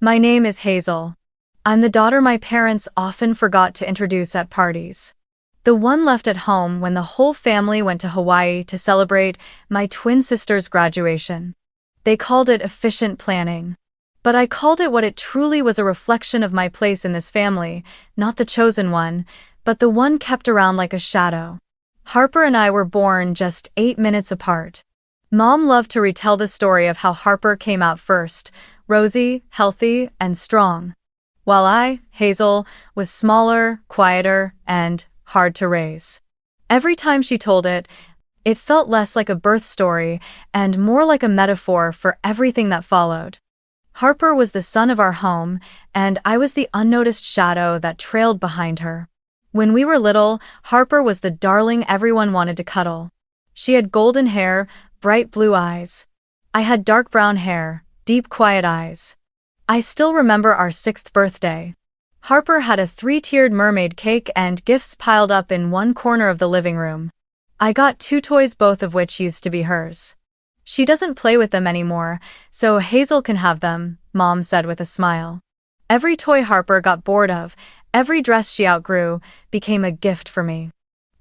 My name is Hazel. I'm the daughter my parents often forgot to introduce at parties. The one left at home when the whole family went to Hawaii to celebrate my twin sister's graduation. They called it efficient planning. But I called it what it truly was, a reflection of my place in this family, not the chosen one, but the one kept around like a shadow. Harper and I were born just 8 minutes apart. Mom loved to retell the story of how Harper came out first, rosy, healthy, and strong, while I, Hazel, was smaller, quieter, and hard to raise. Every time she told it, it felt less like a birth story and more like a metaphor for everything that followed. Harper was the sun of our home, and I was the unnoticed shadow that trailed behind her. When we were little, Harper was the darling everyone wanted to cuddle. She had golden hair, bright blue eyes. I had dark brown hair, deep quiet eyes. I still remember our 6th birthday. Harper had a 3-tiered mermaid cake and gifts piled up in one corner of the living room. I got 2 toys, both of which used to be hers. She doesn't play with them anymore, so Hazel can have them, Mom said with a smile. Every toy Harper got bored of, every dress she outgrew, became a gift for me.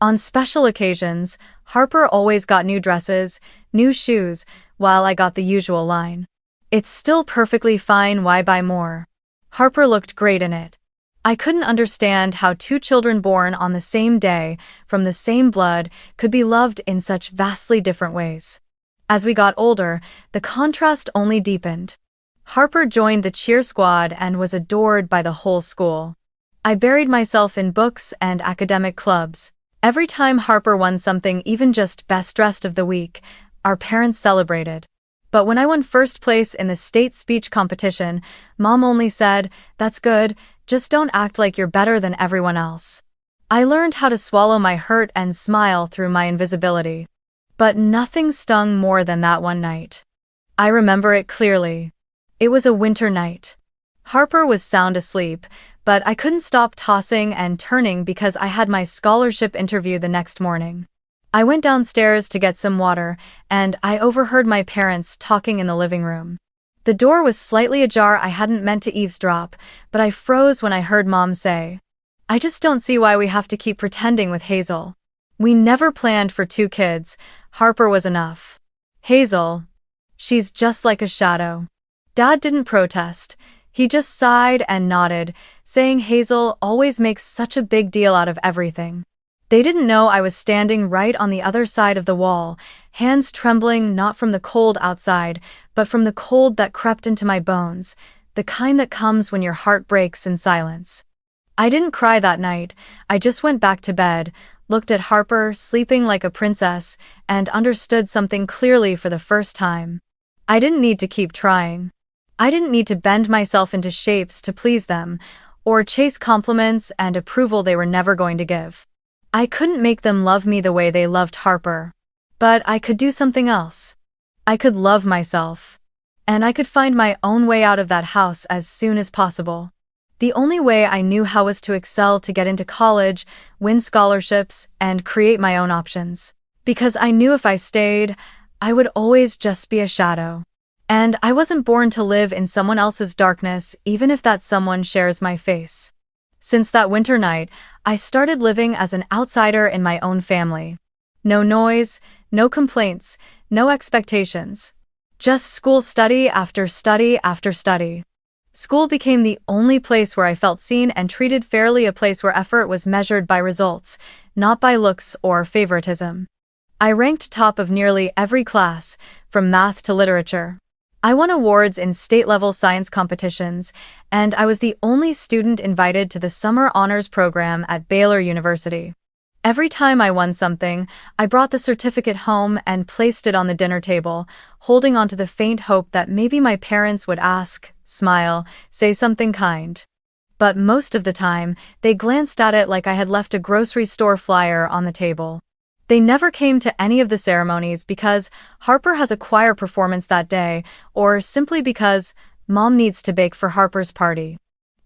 On special occasions, Harper always got new dresses, new shoes, while I got the usual line. It's still perfectly fine, why buy more? Harper looked great in it. I couldn't understand how 2 children born on the same day, from the same blood, could be loved in such vastly different ways. As we got older, the contrast only deepened. Harper joined the cheer squad and was adored by the whole school. I buried myself in books and academic clubs. Every time Harper won something, even just best dressed of the week, our parents celebrated. But when I won first place in the state speech competition, Mom only said, "That's good, just don't act like you're better than everyone else." I learned how to swallow my hurt and smile through my invisibility. But nothing stung more than that one night. I remember it clearly. It was a winter night. Harper was sound asleep, but I couldn't stop tossing and turning because I had my scholarship interview the next morning. I went downstairs to get some water, and I overheard my parents talking in the living room. The door was slightly ajar. I hadn't meant to eavesdrop, but I froze when I heard Mom say, "I just don't see why we have to keep pretending with Hazel. We never planned for 2 kids, Harper was enough. Hazel, she's just like a shadow." Dad didn't protest. He just sighed and nodded, saying Hazel always makes such a big deal out of everything. They didn't know I was standing right on the other side of the wall, hands trembling not from the cold outside, but from the cold that crept into my bones, the kind that comes when your heart breaks in silence. I didn't cry that night. I just went back to bed, looked at Harper sleeping like a princess, and understood something clearly for the first time. I didn't need to keep trying. I didn't need to bend myself into shapes to please them, or chase compliments and approval they were never going to give. I couldn't make them love me the way they loved Harper. But I could do something else. I could love myself. And I could find my own way out of that house as soon as possible. The only way I knew how was to excel, to get into college, win scholarships, and create my own options. Because I knew if I stayed, I would always just be a shadow. And I wasn't born to live in someone else's darkness, even if that someone shares my face. Since that winter night, I started living as an outsider in my own family. No noise, no complaints, no expectations. Just school, study after study after study. School became the only place where I felt seen and treated fairly, a place where effort was measured by results, not by looks or favoritism. I ranked top of nearly every class, from math to literature. I won awards in state-level science competitions, and I was the only student invited to the summer honors program at Baylor University. Every time I won something, I brought the certificate home and placed it on the dinner table, holding on to the faint hope that maybe my parents would ask, smile, say something kind. But most of the time, they glanced at it like I had left a grocery store flyer on the table. They never came to any of the ceremonies because Harper has a choir performance that day, or simply because Mom needs to bake for Harper's party.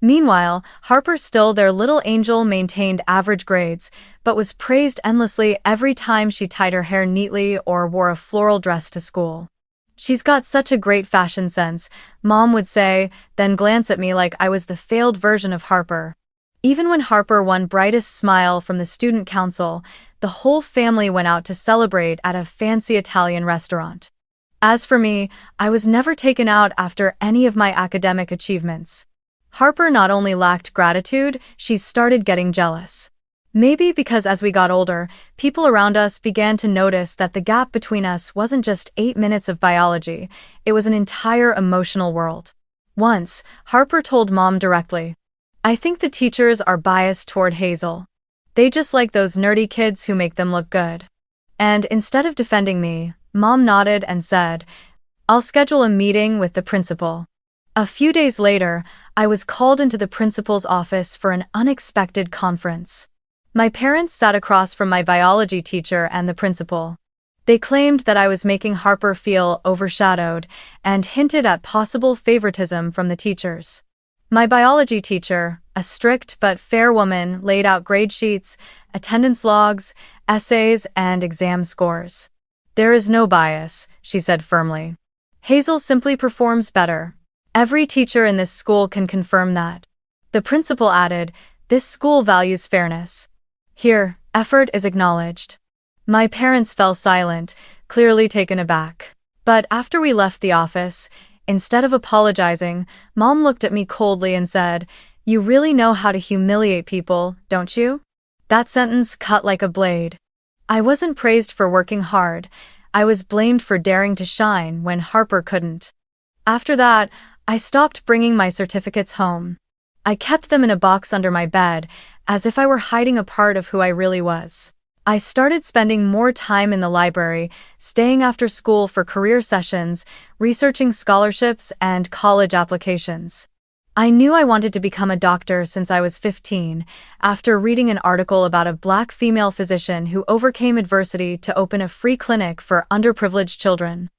Meanwhile, Harper, still their little angel, maintained average grades, but was praised endlessly every time she tied her hair neatly or wore a floral dress to school. "She's got such a great fashion sense," Mom would say, then glance at me like I was the failed version of Harper. Even when Harper won brightest smile from the student council, the whole family went out to celebrate at a fancy Italian restaurant. As for me, I was never taken out after any of my academic achievements. Harper not only lacked gratitude, she started getting jealous. Maybe because as we got older, people around us began to notice that the gap between us wasn't just 8 minutes of biology, it was an entire emotional world. Once, Harper told Mom directly, "I think the teachers are biased toward Hazel. They just like those nerdy kids who make them look good." And instead of defending me, Mom nodded and said, "I'll schedule a meeting with the principal." A few days later, I was called into the principal's office for an unexpected conference. My parents sat across from my biology teacher and the principal. They claimed that I was making Harper feel overshadowed and hinted at possible favoritism from the teachers. My biology teacher, a strict but fair woman, laid out grade sheets, attendance logs, essays, and exam scores. "There is no bias," she said firmly. "Hazel simply performs better. Every teacher in this school can confirm that." The principal added, "This school values fairness. Here, effort is acknowledged." My parents fell silent, clearly taken aback. But after we left the office, instead of apologizing, Mom looked at me coldly and said, "You really know how to humiliate people, don't you?" That sentence cut like a blade. I wasn't praised for working hard. I was blamed for daring to shine when Harper couldn't. After that, I stopped bringing my certificates home. I kept them in a box under my bed, as if I were hiding a part of who I really was. I started spending more time in the library, staying after school for career sessions, researching scholarships and college applications. I knew I wanted to become a doctor since I was 15, after reading an article about a Black female physician who overcame adversity to open a free clinic for underprivileged children.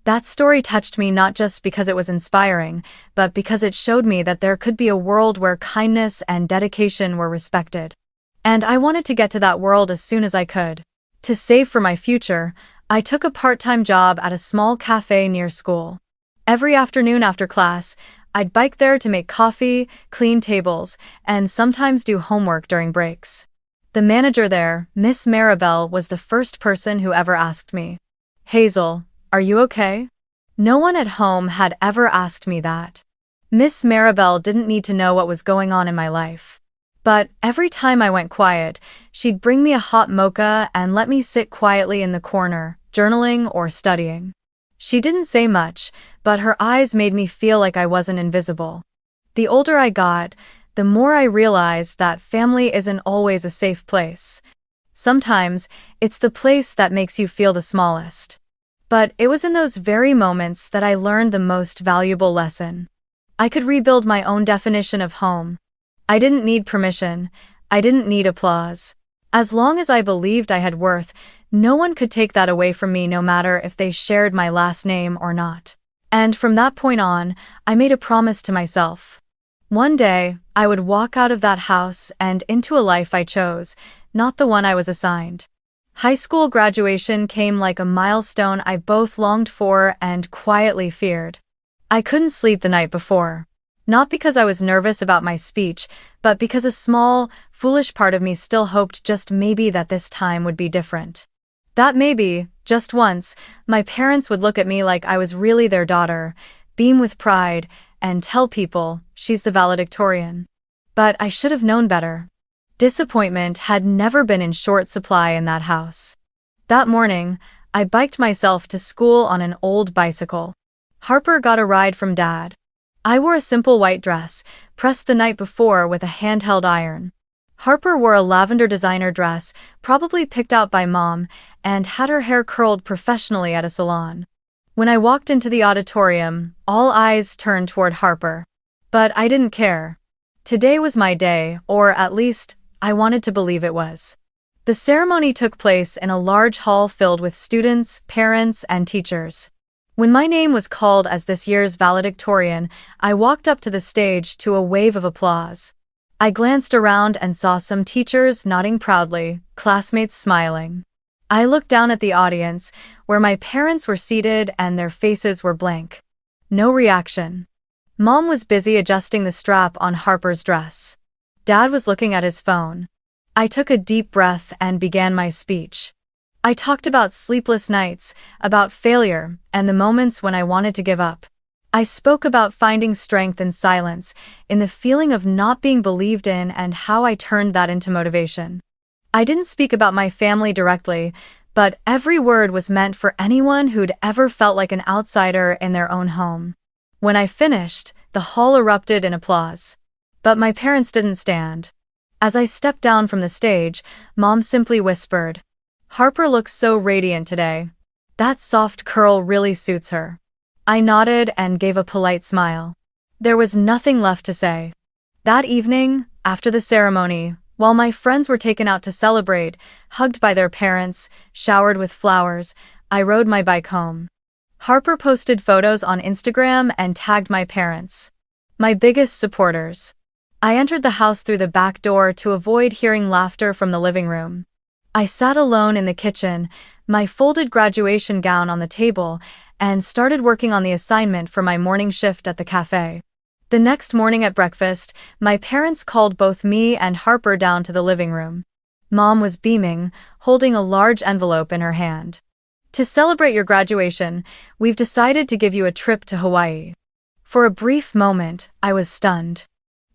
That story touched me not just because it was inspiring, but because it showed me that there could be a world where kindness and dedication were respected. And I wanted to get to that world as soon as I could. To save for my future, I took a part-time job at a small cafe near school. Every afternoon after class, I'd bike there to make coffee, clean tables, and sometimes do homework during breaks. The manager there, Miss Maribel, was the first person who ever asked me, "Hazel, are you okay?" No one at home had ever asked me that. Miss Maribel didn't need to know what was going on in my life. But every time I went quiet, she'd bring me a hot mocha and let me sit quietly in the corner, journaling or studying. She didn't say much, but her eyes made me feel like I wasn't invisible. The older I got, the more I realized that family isn't always a safe place. Sometimes, it's the place that makes you feel the smallest. But it was in those very moments that I learned the most valuable lesson. I could rebuild my own definition of home. I didn't need permission. I didn't need applause. As long as I believed I had worth, no one could take that away from me, no matter if they shared my last name or not. And from that point on, I made a promise to myself. One day, I would walk out of that house and into a life I chose, not the one I was assigned. High school graduation came like a milestone I both longed for and quietly feared. I couldn't sleep the night before. Not because I was nervous about my speech, but because a small, foolish part of me still hoped just maybe that this time would be different. That maybe, just once, my parents would look at me like I was really their daughter, beam with pride, and tell people, "She's the valedictorian." But I should have known better. Disappointment had never been in short supply in that house. That morning, I biked myself to school on an old bicycle. Harper got a ride from Dad. I wore a simple white dress, pressed the night before with a handheld iron. Harper wore a lavender designer dress, probably picked out by Mom, and had her hair curled professionally at a salon. When I walked into the auditorium, all eyes turned toward Harper. But I didn't care. Today was my day, or at least, I wanted to believe it was. The ceremony took place in a large hall filled with students, parents, and teachers. When my name was called as this year's valedictorian, I walked up to the stage to a wave of applause. I glanced around and saw some teachers nodding proudly, classmates smiling. I looked down at the audience, where my parents were seated and their faces were blank. No reaction. Mom was busy adjusting the strap on Harper's dress. Dad was looking at his phone. I took a deep breath and began my speech. I talked about sleepless nights, about failure, and the moments when I wanted to give up. I spoke about finding strength in silence, in the feeling of not being believed in, and how I turned that into motivation. I didn't speak about my family directly, but every word was meant for anyone who'd ever felt like an outsider in their own home. When I finished, the hall erupted in applause. But my parents didn't stand. As I stepped down from the stage, Mom simply whispered, "Harper looks so radiant today. That soft curl really suits her." I nodded and gave a polite smile. There was nothing left to say. That evening, after the ceremony, while my friends were taken out to celebrate, hugged by their parents, showered with flowers, I rode my bike home. Harper posted photos on Instagram and tagged my parents, my biggest supporters. I entered the house through the back door to avoid hearing laughter from the living room. I sat alone in the kitchen, my folded graduation gown on the table, and started working on the assignment for my morning shift at the cafe. The next morning at breakfast, my parents called both me and Harper down to the living room. Mom was beaming, holding a large envelope in her hand. "To celebrate your graduation, we've decided to give you a trip to Hawaii." For a brief moment, I was stunned.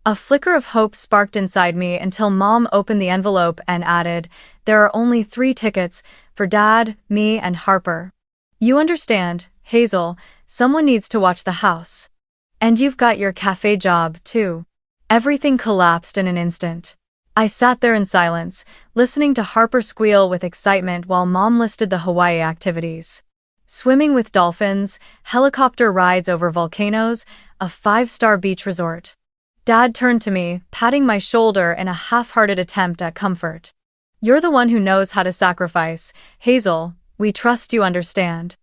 A flicker of hope sparked inside me until Mom opened the envelope and added, "There are only 3 tickets, for Dad, me, and Harper. You understand, Hazel, someone needs to watch the house. And you've got your cafe job, too." Everything collapsed in an instant. I sat there in silence, listening to Harper squeal with excitement while Mom listed the Hawaii activities. Swimming with dolphins, helicopter rides over volcanoes, a 5-star beach resort. Dad turned to me, patting my shoulder in a half-hearted attempt at comfort. "You're the one who knows how to sacrifice, Hazel. We trust you understand."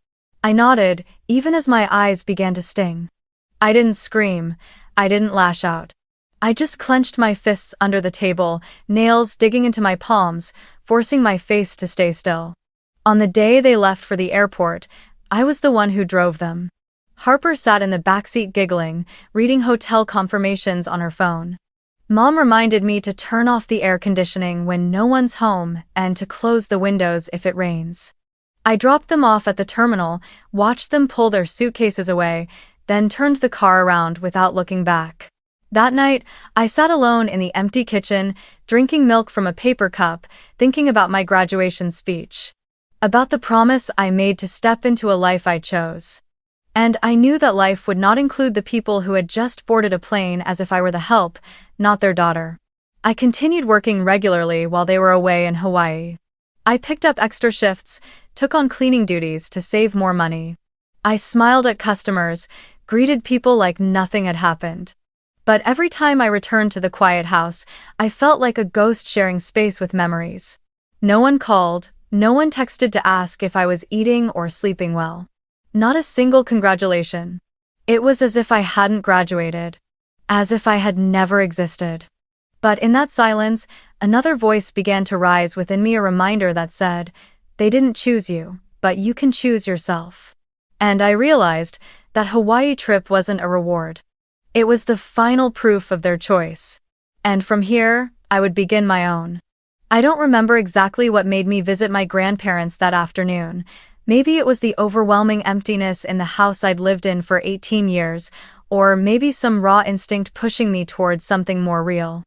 I nodded, even as my eyes began to sting. I didn't scream. I didn't lash out. I just clenched my fists under the table, nails digging into my palms, forcing my face to stay still. On the day they left for the airport, I was the one who drove them. Harper sat in the backseat giggling, reading hotel confirmations on her phone. Mom reminded me to turn off the air conditioning when no one's home and to close the windows if it rains. I dropped them off at the terminal, watched them pull their suitcases away, then turned the car around without looking back. That night, I sat alone in the empty kitchen, drinking milk from a paper cup, thinking about my graduation speech. About the promise I made to step into a life I chose. And I knew that life would not include the people who had just boarded a plane as if I were the help, not their daughter. I continued working regularly while they were away in Hawaii. I picked up extra shifts, took on cleaning duties to save more money. I smiled at customers, greeted people like nothing had happened. But every time I returned to the quiet house, I felt like a ghost sharing space with memories. No one called, no one texted to ask if I was eating or sleeping well. Not a single congratulation. It was as if I hadn't graduated. As if I had never existed. But in that silence, another voice began to rise within me, a reminder that said, "They didn't choose you, but you can choose yourself." And I realized that Hawaii trip wasn't a reward. It was the final proof of their choice. And from here, I would begin my own. I don't remember exactly what made me visit my grandparents that afternoon. Maybe it was the overwhelming emptiness in the house I'd lived in for 18 years, or maybe some raw instinct pushing me towards something more real.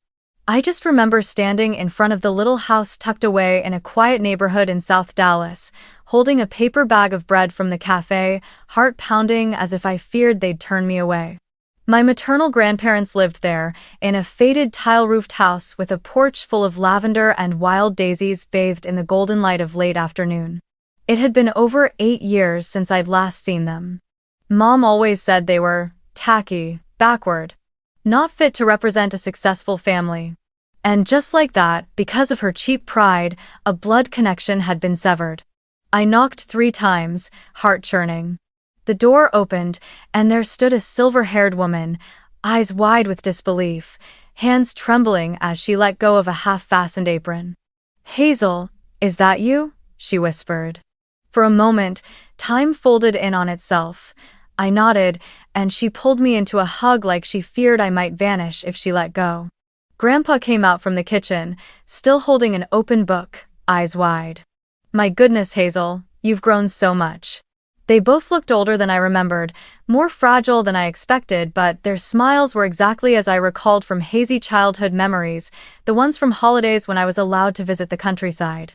I just remember standing in front of the little house tucked away in a quiet neighborhood in South Dallas, holding a paper bag of bread from the cafe, heart pounding as if I feared they'd turn me away. My maternal grandparents lived there, in a faded tile-roofed house with a porch full of lavender and wild daisies bathed in the golden light of late afternoon. It had been over 8 years since I'd last seen them. Mom always said they were tacky, backward, not fit to represent a successful family. And just like that, because of her cheap pride, a blood connection had been severed. I knocked 3 times, heart churning. The door opened, and there stood a silver-haired woman, eyes wide with disbelief, hands trembling as she let go of a half-fastened apron. "Hazel, is that you?" she whispered. For a moment, time folded in on itself. I nodded, and she pulled me into a hug like she feared I might vanish if she let go. Grandpa came out from the kitchen, still holding an open book, eyes wide. My goodness, Hazel, you've grown so much. They both looked older than I remembered, more fragile than I expected, but their smiles were exactly as I recalled from hazy childhood memories, the ones from holidays when I was allowed to visit the countryside.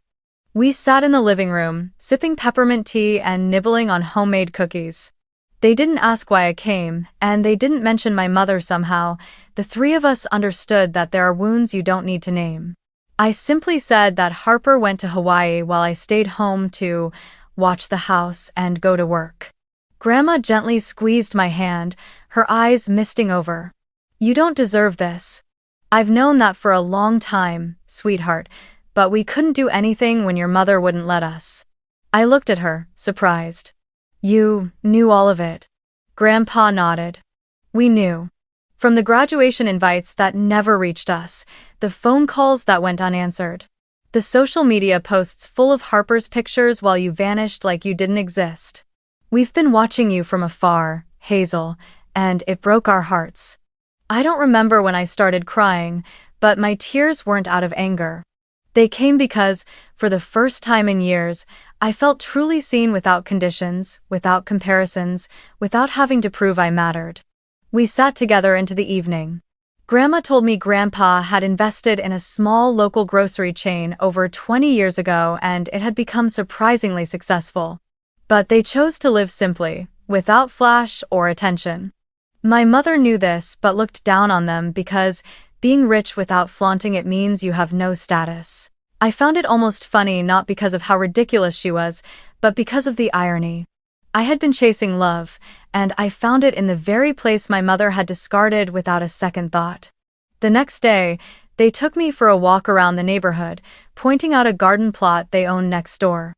We sat in the living room, sipping peppermint tea and nibbling on homemade cookies. They didn't ask why I came, and they didn't mention my mother somehow. The three of us understood that there are wounds you don't need to name. I simply said that Harper went to Hawaii while I stayed home to watch the house and go to work. Grandma gently squeezed my hand, her eyes misting over. You don't deserve this. I've known that for a long time, sweetheart, but we couldn't do anything when your mother wouldn't let us. I looked at her, surprised. You knew all of it. Grandpa nodded. We knew. From the graduation invites that never reached us, the phone calls that went unanswered, the social media posts full of Harper's pictures while you vanished like you didn't exist. We've been watching you from afar, Hazel, and it broke our hearts. I don't remember when I started crying, but my tears weren't out of anger. They came because, for the first time in years, I felt truly seen without conditions, without comparisons, without having to prove I mattered. We sat together into the evening. Grandma told me Grandpa had invested in a small local grocery chain over 20 years ago and it had become surprisingly successful. But they chose to live simply, without flash or attention. My mother knew this but looked down on them because being rich without flaunting it means you have no status. I found it almost funny, not because of how ridiculous she was, but because of the irony. I had been chasing love, and I found it in the very place my mother had discarded without a second thought. The next day, they took me for a walk around the neighborhood, pointing out a garden plot they owned next door.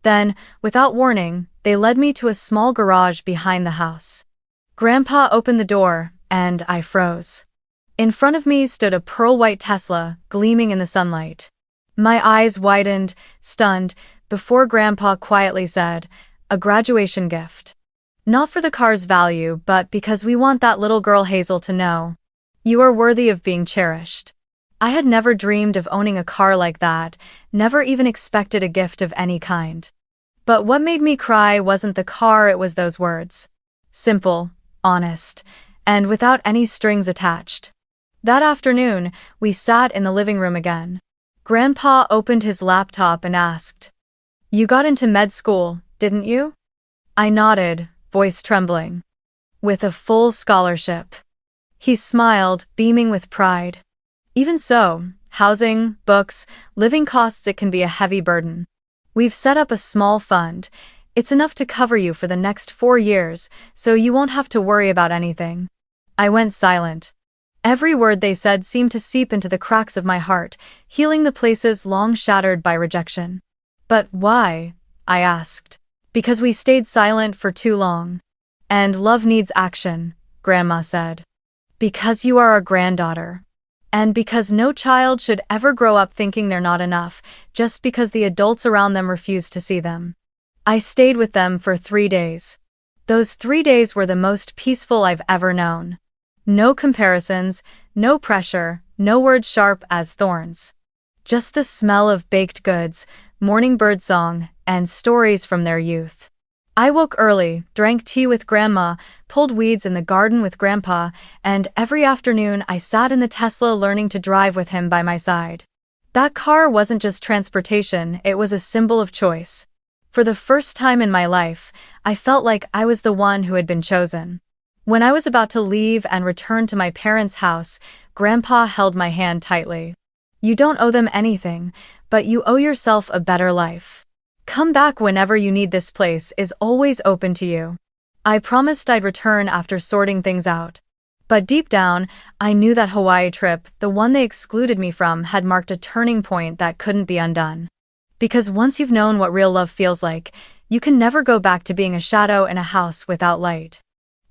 Then, without warning, they led me to a small garage behind the house. Grandpa opened the door, and I froze. In front of me stood a pearl-white Tesla, gleaming in the sunlight. My eyes widened, stunned, before Grandpa quietly said, "A graduation gift. Not for the car's value, but because we want that little girl Hazel to know. You are worthy of being cherished." I had never dreamed of owning a car like that, never even expected a gift of any kind. But what made me cry wasn't the car, it was those words. Simple, honest, and without any strings attached. That afternoon, we sat in the living room again. Grandpa opened his laptop and asked, "You got into med school, didn't you?" I nodded, voice trembling. "With a full scholarship." He smiled, beaming with pride. "Even so, housing, books, living costs, it can be a heavy burden. We've set up a small fund. It's enough to cover you for the next 4 years, so you won't have to worry about anything." I went silent. Every word they said seemed to seep into the cracks of my heart, healing the places long shattered by rejection. "But why?" I asked. "Because we stayed silent for too long. And love needs action," Grandma said. "Because you are our granddaughter. And because no child should ever grow up thinking they're not enough, just because the adults around them refuse to see them." I stayed with them for 3 days. Those 3 days were the most peaceful I've ever known. No comparisons, no pressure, no words sharp as thorns. Just the smell of baked goods, morning birdsong, and stories from their youth. I woke early, drank tea with Grandma, pulled weeds in the garden with Grandpa, and every afternoon I sat in the Tesla learning to drive with him by my side. That car wasn't just transportation, it was a symbol of choice. For the first time in my life, I felt like I was the one who had been chosen. When I was about to leave and return to my parents' house, Grandpa held my hand tightly. "You don't owe them anything, but you owe yourself a better life. Come back whenever you need, this place is always open to you." I promised I'd return after sorting things out. But deep down, I knew that Hawaii trip, the one they excluded me from, had marked a turning point that couldn't be undone. Because once you've known what real love feels like, you can never go back to being a shadow in a house without light.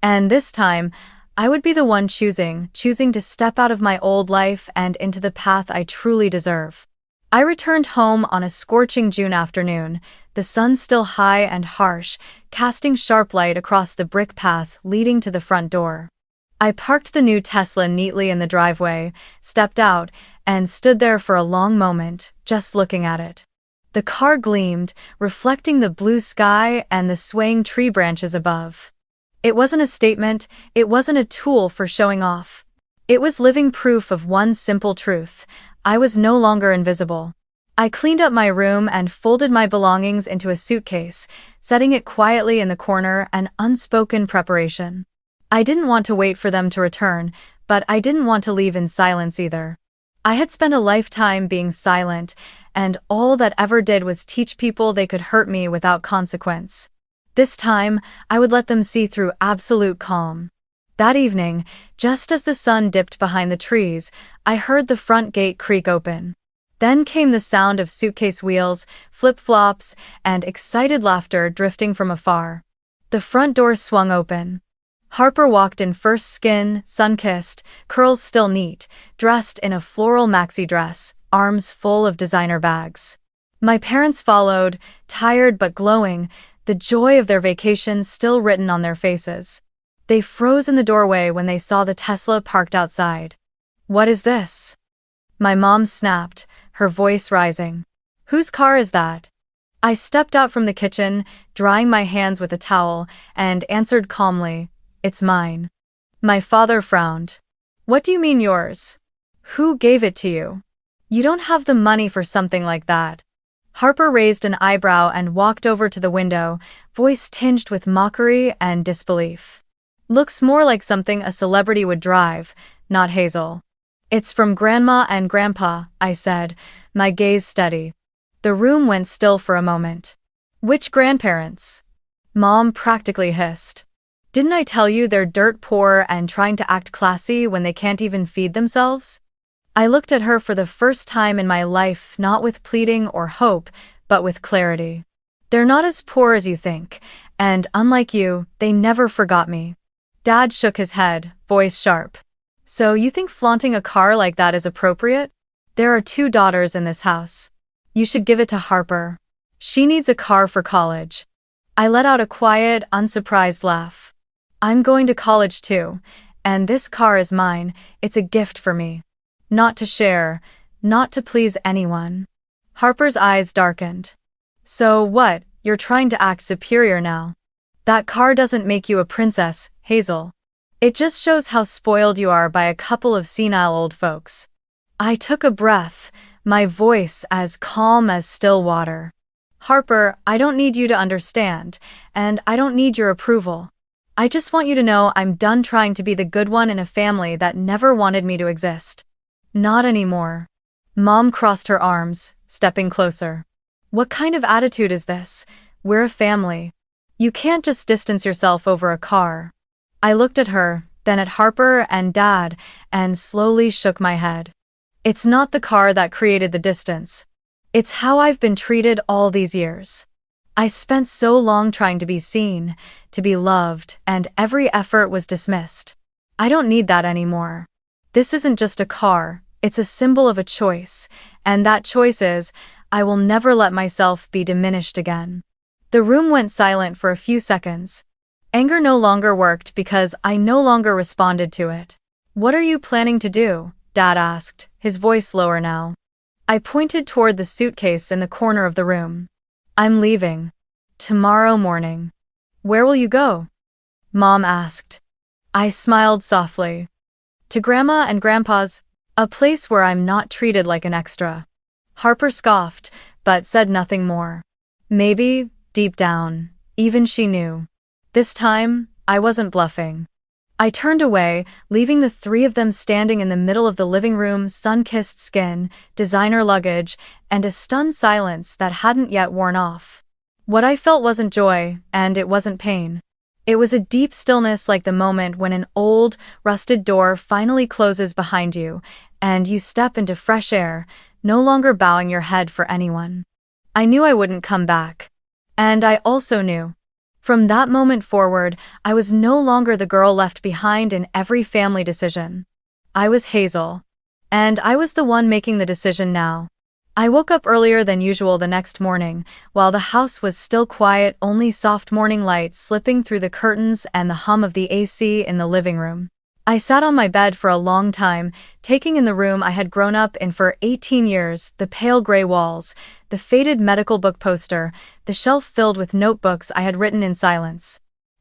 And this time, I would be the one choosing to step out of my old life and into the path I truly deserve. I returned home on a scorching June afternoon, the sun still high and harsh, casting sharp light across the brick path leading to the front door. I parked the new Tesla neatly in the driveway, stepped out, and stood there for a long moment, just looking at it. The car gleamed, reflecting the blue sky and the swaying tree branches above. It wasn't a statement, it wasn't a tool for showing off. It was living proof of one simple truth: I was no longer invisible. I cleaned up my room and folded my belongings into a suitcase, setting it quietly in the corner, an unspoken preparation. I didn't want to wait for them to return, but I didn't want to leave in silence either. I had spent a lifetime being silent, and all that ever did was teach people they could hurt me without consequence. This time, I would let them see through absolute calm. That evening, just as the sun dipped behind the trees, I heard the front gate creak open. Then came the sound of suitcase wheels, flip-flops, and excited laughter drifting from afar. The front door swung open. Harper walked in first, skin, sun-kissed, curls still neat, dressed in a floral maxi dress, arms full of designer bags. My parents followed, tired but glowing, the joy of their vacation still written on their faces. They froze in the doorway when they saw the Tesla parked outside. "What is this?" my mom snapped, her voice rising. "Whose car is that?" I stepped out from the kitchen, drying my hands with a towel, and answered calmly, "It's mine." My father frowned. "What do you mean yours? Who gave it to you? You don't have the money for something like that." Harper raised an eyebrow and walked over to the window, voice tinged with mockery and disbelief. "Looks more like something a celebrity would drive, not Hazel." "It's from Grandma and Grandpa," I said, my gaze steady. The room went still for a moment. "Which grandparents?" Mom practically hissed. "Didn't I tell you they're dirt poor and trying to act classy when they can't even feed themselves?" I looked at her for the first time in my life, not with pleading or hope, but with clarity. "They're not as poor as you think, and unlike you, they never forgot me." Dad shook his head, voice sharp. "So you think flaunting a car like that is appropriate? There are 2 daughters in this house. You should give it to Harper. She needs a car for college." I let out a quiet, unsurprised laugh. "I'm going to college too, and this car is mine. It's a gift for me. Not to share, not to please anyone." Harper's eyes darkened. "So what, you're trying to act superior now? That car doesn't make you a princess, Hazel. It just shows how spoiled you are by a couple of senile old folks." I took a breath, my voice as calm as still water. "Harper, I don't need you to understand, and I don't need your approval. I just want you to know I'm done trying to be the good one in a family that never wanted me to exist. Not anymore." Mom crossed her arms, stepping closer. "What kind of attitude is this? We're a family. You can't just distance yourself over a car." I looked at her, then at Harper and Dad, and slowly shook my head. "It's not the car that created the distance. It's how I've been treated all these years. I spent so long trying to be seen, to be loved, and every effort was dismissed. I don't need that anymore. This isn't just a car, it's a symbol of a choice, and that choice is, I will never let myself be diminished again." The room went silent for a few seconds. Anger no longer worked because I no longer responded to it. "What are you planning to do?" Dad asked, his voice lower now. I pointed toward the suitcase in the corner of the room. "I'm leaving. Tomorrow morning." "Where will you go?" Mom asked. I smiled softly. "To Grandma and Grandpa's, a place where I'm not treated like an extra." Harper scoffed, but said nothing more. Maybe, deep down, even she knew. This time, I wasn't bluffing. I turned away, leaving the 3 of them standing in the middle of the living room, sun-kissed skin, designer luggage, and a stunned silence that hadn't yet worn off. What I felt wasn't joy, and it wasn't pain. It was a deep stillness, like the moment when an old, rusted door finally closes behind you, and you step into fresh air, no longer bowing your head for anyone. I knew I wouldn't come back. And I also knew. From that moment forward, I was no longer the girl left behind in every family decision. I was Hazel. And I was the one making the decision now. I woke up earlier than usual the next morning, while the house was still quiet, only soft morning light slipping through the curtains and the hum of the AC in the living room. I sat on my bed for a long time, taking in the room I had grown up in for 18 years, the pale gray walls, the faded medical book poster, the shelf filled with notebooks I had written in silence.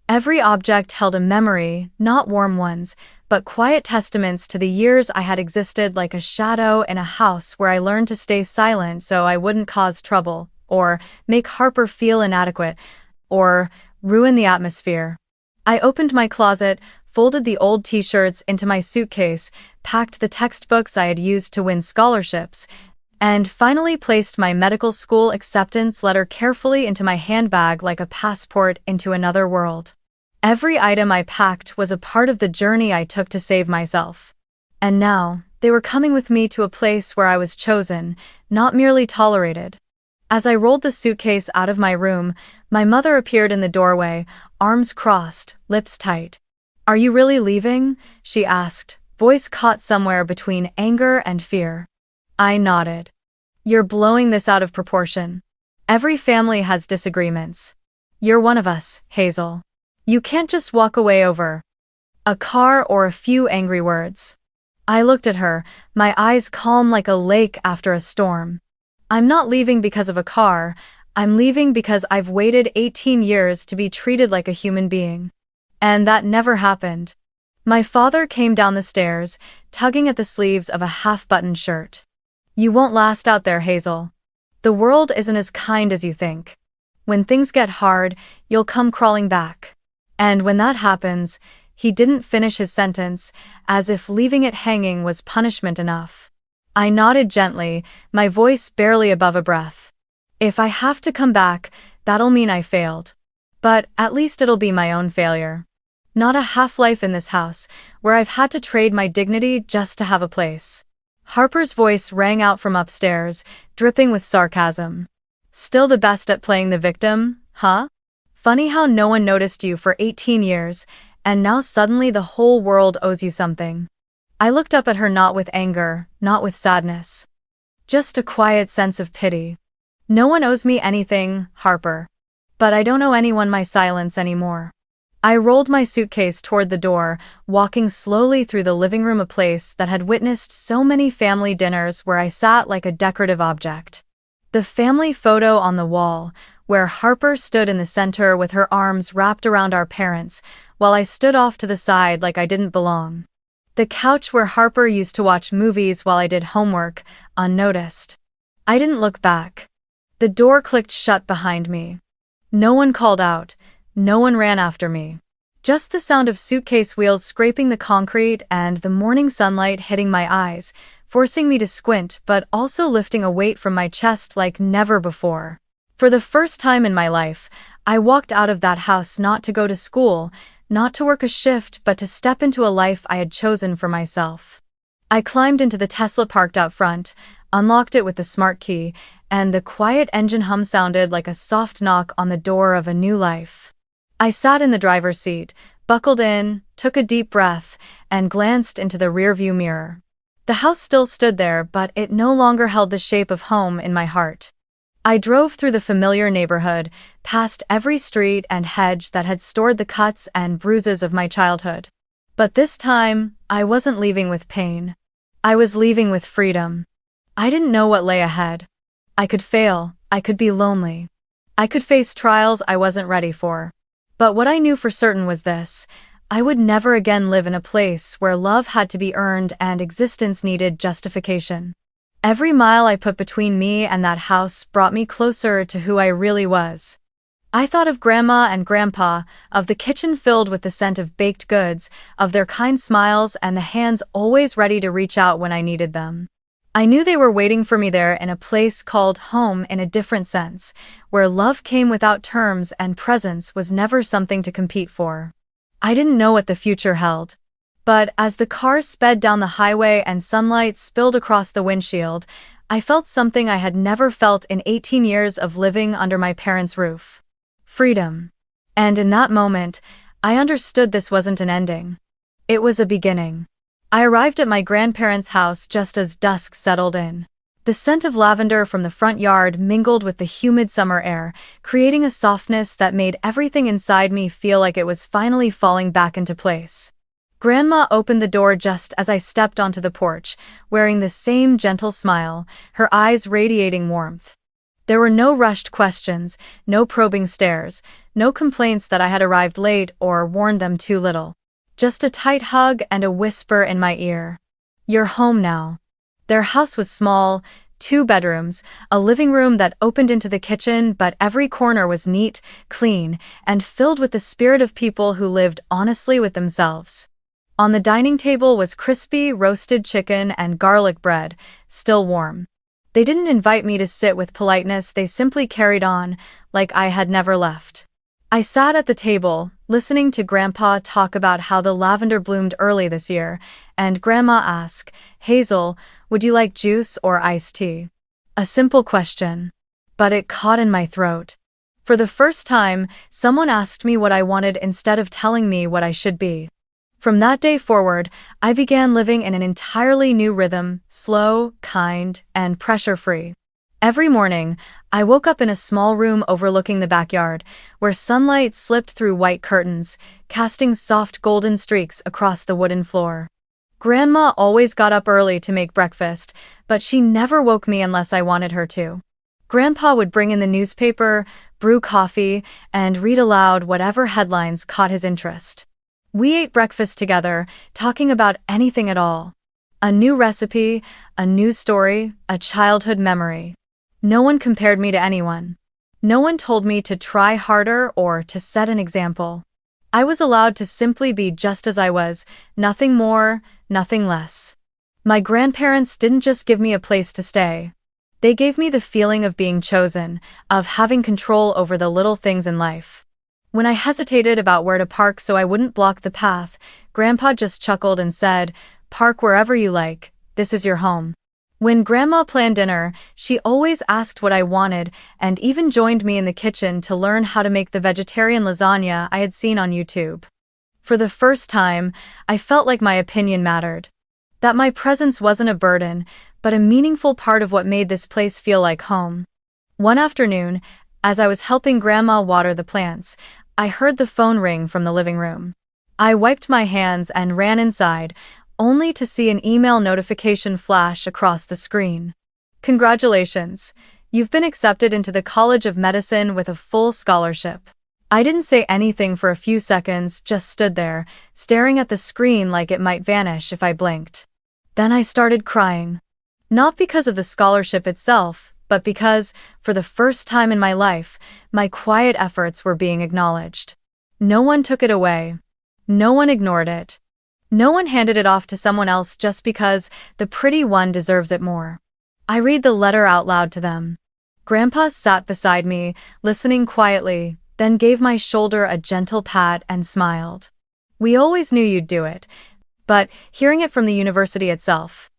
Every object held a memory, not warm ones, but quiet testaments to the years I had existed like a shadow in a house where I learned to stay silent so I wouldn't cause trouble, or make Harper feel inadequate, or ruin the atmosphere. I opened my closet, folded the old t-shirts into my suitcase, packed the textbooks I had used to win scholarships, and finally placed my medical school acceptance letter carefully into my handbag like a passport into another world. Every item I packed was a part of the journey I took to save myself. And now, they were coming with me to a place where I was chosen, not merely tolerated. As I rolled the suitcase out of my room, my mother appeared in the doorway, arms crossed, lips tight. "Are you really leaving?" she asked, voice caught somewhere between anger and fear. I nodded. "You're blowing this out of proportion. Every family has disagreements. You're one of us, Hazel. You can't just walk away over a car or a few angry words." I looked at her, my eyes calm like a lake after a storm. "I'm not leaving because of a car. I'm leaving because I've waited 18 years to be treated like a human being. And that never happened." My father came down the stairs, tugging at the sleeves of a half-buttoned shirt. "You won't last out there, Hazel. The world isn't as kind as you think. When things get hard, you'll come crawling back. And when that happens," he didn't finish his sentence, as if leaving it hanging was punishment enough. I nodded gently, my voice barely above a breath. "If I have to come back, that'll mean I failed. But at least it'll be my own failure. Not a half-life in this house, where I've had to trade my dignity just to have a place." Harper's voice rang out from upstairs, dripping with sarcasm. "Still the best at playing the victim, huh? Funny how no one noticed you for 18 years, and now suddenly the whole world owes you something." I looked up at her, not with anger, not with sadness. Just a quiet sense of pity. "No one owes me anything, Harper. But I don't owe anyone my silence anymore." I rolled my suitcase toward the door, walking slowly through the living room, a place that had witnessed so many family dinners where I sat like a decorative object. The family photo on the wall, where Harper stood in the center with her arms wrapped around our parents, while I stood off to the side like I didn't belong. The couch where Harper used to watch movies while I did homework, unnoticed. I didn't look back. The door clicked shut behind me. No one called out. No one ran after me. Just the sound of suitcase wheels scraping the concrete and the morning sunlight hitting my eyes, forcing me to squint but also lifting a weight from my chest like never before. For the first time in my life, I walked out of that house not to go to school, not to work a shift, but to step into a life I had chosen for myself. I climbed into the Tesla parked out front, unlocked it with the smart key, and the quiet engine hum sounded like a soft knock on the door of a new life. I sat in the driver's seat, buckled in, took a deep breath, and glanced into the rearview mirror. The house still stood there, but it no longer held the shape of home in my heart. I drove through the familiar neighborhood, past every street and hedge that had stored the cuts and bruises of my childhood. But this time, I wasn't leaving with pain. I was leaving with freedom. I didn't know what lay ahead. I could fail, I could be lonely. I could face trials I wasn't ready for. But what I knew for certain was this: I would never again live in a place where love had to be earned and existence needed justification. Every mile I put between me and that house brought me closer to who I really was. I thought of Grandma and Grandpa, of the kitchen filled with the scent of baked goods, of their kind smiles and the hands always ready to reach out when I needed them. I knew they were waiting for me there, in a place called home in a different sense, where love came without terms and presence was never something to compete for. I didn't know what the future held. But as the car sped down the highway and sunlight spilled across the windshield, I felt something I had never felt in 18 years of living under my parents' roof. Freedom. And in that moment, I understood this wasn't an ending. It was a beginning. I arrived at my grandparents' house just as dusk settled in. The scent of lavender from the front yard mingled with the humid summer air, creating a softness that made everything inside me feel like it was finally falling back into place. Grandma opened the door just as I stepped onto the porch, wearing the same gentle smile, her eyes radiating warmth. There were no rushed questions, no probing stares, no complaints that I had arrived late or warned them too little. Just a tight hug and a whisper in my ear. "You're home now." Their house was small, 2 bedrooms, a living room that opened into the kitchen, but every corner was neat, clean, and filled with the spirit of people who lived honestly with themselves. On the dining table was crispy roasted chicken and garlic bread, still warm. They didn't invite me to sit with politeness, they simply carried on, like I had never left. I sat at the table, listening to Grandpa talk about how the lavender bloomed early this year, and Grandma asked, "Hazel, would you like juice or iced tea?" A simple question. But it caught in my throat. For the first time, someone asked me what I wanted instead of telling me what I should be. From that day forward, I began living in an entirely new rhythm, slow, kind, and pressure-free. Every morning, I woke up in a small room overlooking the backyard, where sunlight slipped through white curtains, casting soft golden streaks across the wooden floor. Grandma always got up early to make breakfast, but she never woke me unless I wanted her to. Grandpa would bring in the newspaper, brew coffee, and read aloud whatever headlines caught his interest. We ate breakfast together, talking about anything at all. A new recipe, a news story, a childhood memory. No one compared me to anyone. No one told me to try harder or to set an example. I was allowed to simply be just as I was, nothing more, nothing less. My grandparents didn't just give me a place to stay. They gave me the feeling of being chosen, of having control over the little things in life. When I hesitated about where to park so I wouldn't block the path, Grandpa just chuckled and said, "Park wherever you like, this is your home." When Grandma planned dinner, she always asked what I wanted and even joined me in the kitchen to learn how to make the vegetarian lasagna I had seen on YouTube. For the first time, I felt like my opinion mattered. That my presence wasn't a burden, but a meaningful part of what made this place feel like home. One afternoon, as I was helping Grandma water the plants, I heard the phone ring from the living room. I wiped my hands and ran inside, only to see an email notification flash across the screen. "Congratulations! You've been accepted into the College of Medicine with a full scholarship." I didn't say anything for a few seconds, just stood there, staring at the screen like it might vanish if I blinked. Then I started crying. Not because of the scholarship itself, but because, for the first time in my life, my quiet efforts were being acknowledged. No one took it away. No one ignored it. No one handed it off to someone else just because the pretty one deserves it more. I read the letter out loud to them. Grandpa sat beside me, listening quietly, then gave my shoulder a gentle pat and smiled. "We always knew you'd do it, but hearing it from the university itself,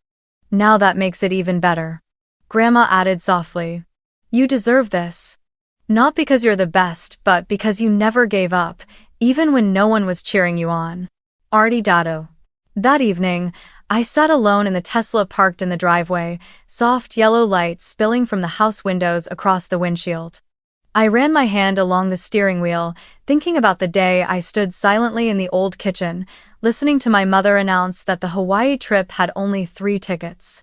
now that makes it even better." Grandma added softly, "You deserve this. Not because you're the best, but because you never gave up, even when no one was cheering you on." Arigato. That evening, I sat alone in the Tesla parked in the driveway, soft yellow light spilling from the house windows across the windshield. I ran my hand along the steering wheel, thinking about the day I stood silently in the old kitchen, listening to my mother announce that the Hawaii trip had only 3 tickets.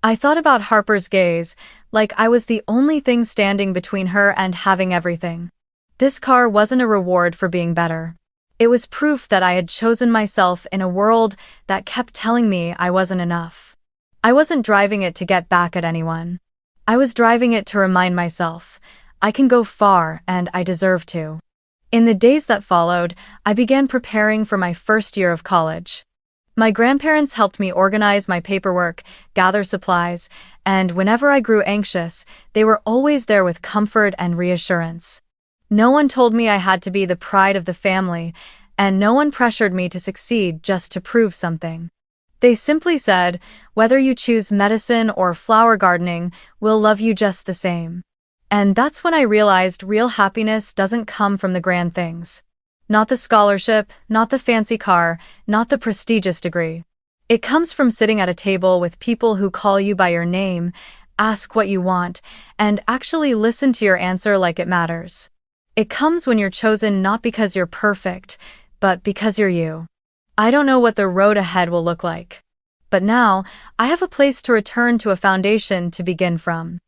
I thought about Harper's gaze, like I was the only thing standing between her and having everything. This car wasn't a reward for being better. It was proof that I had chosen myself in a world that kept telling me I wasn't enough. I wasn't driving it to get back at anyone. I was driving it to remind myself, I can go far and I deserve to. In the days that followed, I began preparing for my first year of college. My grandparents helped me organize my paperwork, gather supplies, and whenever I grew anxious, they were always there with comfort and reassurance. No one told me I had to be the pride of the family, and no one pressured me to succeed just to prove something. They simply said, "Whether you choose medicine or flower gardening, we'll love you just the same." And that's when I realized real happiness doesn't come from the grand things. Not the scholarship, not the fancy car, not the prestigious degree. It comes from sitting at a table with people who call you by your name ask what you want, and actually listen to your answer like it matters. It comes when you're chosen not because you're perfect, but because you're you. I don't know what the road ahead will look like. But now, I have a place to return to, a foundation to begin from.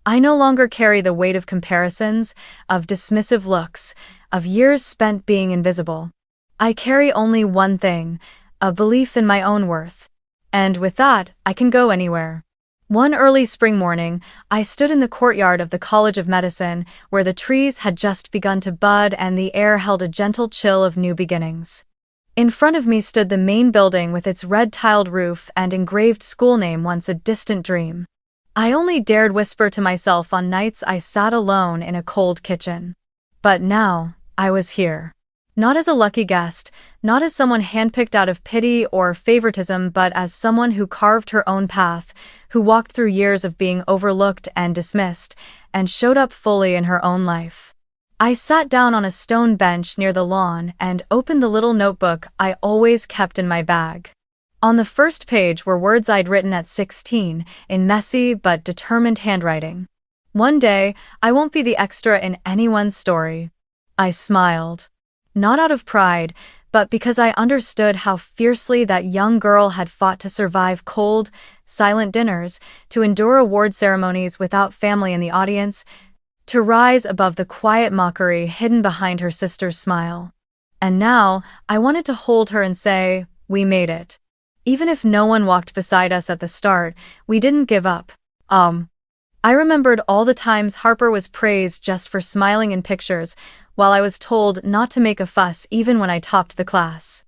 I no longer carry the weight of comparisons, of dismissive looks, of years spent being invisible. I carry only one thing, a belief in my own worth. And with that, I can go anywhere. One early spring morning, I stood in the courtyard of the College of Medicine, where the trees had just begun to bud and the air held a gentle chill of new beginnings. In front of me stood the main building with its red-tiled roof and engraved school name, once a distant dream. I only dared whisper to myself on nights I sat alone in a cold kitchen. But now, I was here. Not as a lucky guest, not as someone handpicked out of pity or favoritism, but as someone who carved her own path, who walked through years of being overlooked and dismissed, and showed up fully in her own life. I sat down on a stone bench near the lawn and opened the little notebook I always kept in my bag. On the first page were words I'd written at 16, in messy but determined handwriting. One day, I won't be the extra in anyone's story. I smiled. Not out of pride, but because I understood how fiercely that young girl had fought to survive cold, silent dinners, to endure award ceremonies without family in the audience, to rise above the quiet mockery hidden behind her sister's smile. And now, I wanted to hold her and say, we made it. Even if no one walked beside us at the start, we didn't give up. I remembered all the times Harper was praised just for smiling in pictures, while I was told not to make a fuss even when I topped the class.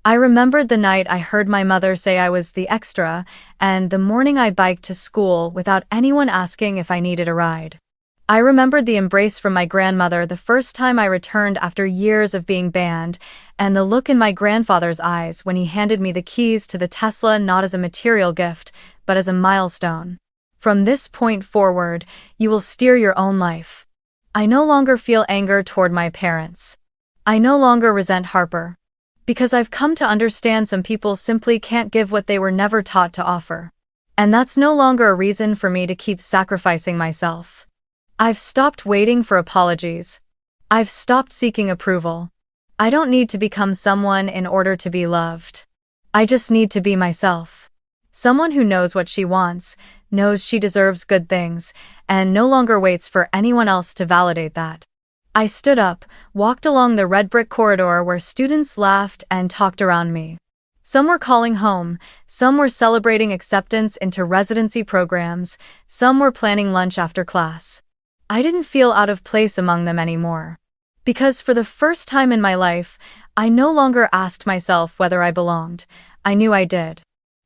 I remembered the night I heard my mother say I was the extra, and the morning I biked to school without anyone asking if I needed a ride. I remembered the embrace from my grandmother the first time I returned after years of being banned, and the look in my grandfather's eyes when he handed me the keys to the Tesla, not as a material gift, but as a milestone. From this point forward, you will steer your own life. I no longer feel anger toward my parents. I no longer resent Harper. Because I've come to understand some people simply can't give what they were never taught to offer. And that's no longer a reason for me to keep sacrificing myself. I've stopped waiting for apologies. I've stopped seeking approval. I don't need to become someone in order to be loved. I just need to be myself. Someone who knows what she wants, knows she deserves good things, and no longer waits for anyone else to validate that. I stood up, walked along the red brick corridor where students laughed and talked around me. Some were calling home, some were celebrating acceptance into residency programs, some were planning lunch after class. I didn't feel out of place among them anymore. Because for the first time in my life, I no longer asked myself whether I belonged. I knew I did.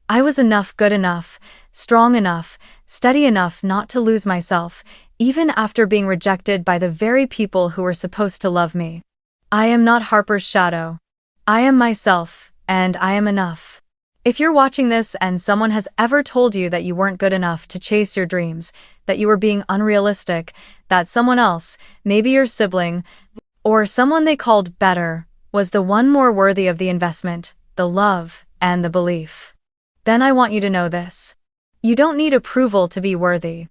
I was enough, good enough, strong enough, steady enough not to lose myself, even after being rejected by the very people who were supposed to love me. I am not Harper's shadow. I am myself, and I am enough. If you're watching this and someone has ever told you that you weren't good enough to chase your dreams, that you were being unrealistic, that someone else, maybe your sibling, or someone they called better, was the one more worthy of the investment, the love, and the belief, then I want you to know this. You don't need approval to be worthy.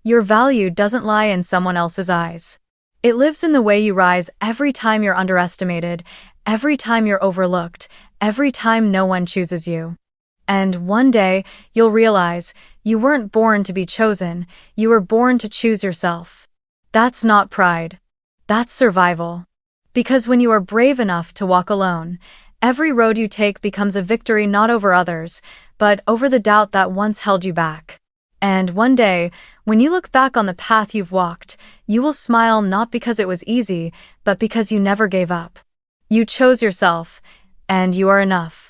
Your value doesn't lie in someone else's eyes. It lives in the way you rise every time you're underestimated, every time you're overlooked, every time no one chooses you. And one day, you'll realize, you weren't born to be chosen, you were born to choose yourself. That's not pride. That's survival. Because when you are brave enough to walk alone, every road you take becomes a victory not over others, but over the doubt that once held you back. And one day, when you look back on the path you've walked, you will smile not because it was easy, but because you never gave up. You chose yourself, and you are enough.